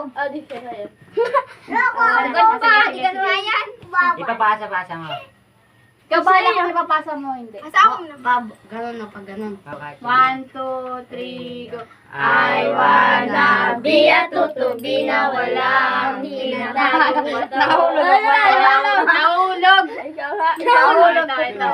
Oh, di siya sa'yo. Ano ba? Hindi ka nga yan. Ipapasa-pasa mo. Ikaw bahala kung ipapasa mo hindi. Asa ako na. Ganon na pag ganon. 1, 2, 3, go. I wanna be a tutubi na walang hinatang. Nahulog ako. Nahulog. Nahulog na ito.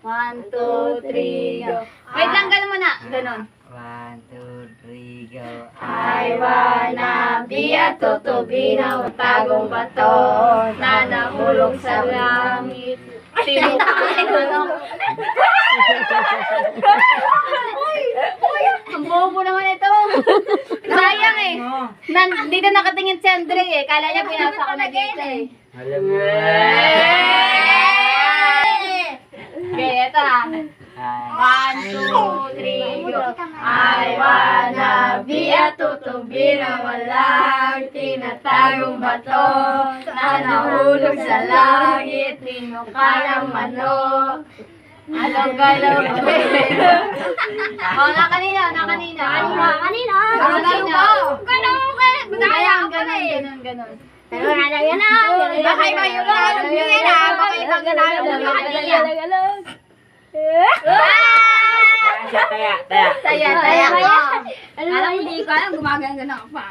1, 2, 3, go. Wait lang, ganun muna. Ganun. 1, 2, 3, go. I wanna be a tutubi na tagong bato na nahulog sa langit. Tinukain ano. Ang bobo naman ito. Sayang eh. Dito nakatingin si Andre eh. Kala niya pinasa ko na dito eh. Alam mo. Okay, ito ah. 1, 2, 3, go. I wanna be a tutubi na walang tinatagong bato na nahulog sa langit, tinukalang manok. Alog-alog. Oh, na kanina. Kanina. Ganun. Pero nalagyan na. Baka iba yung lalong yun na. Baka ibang lalong na kanina. Taya. Taya. Alam mo, hindi ko alam, gumagana ka pa.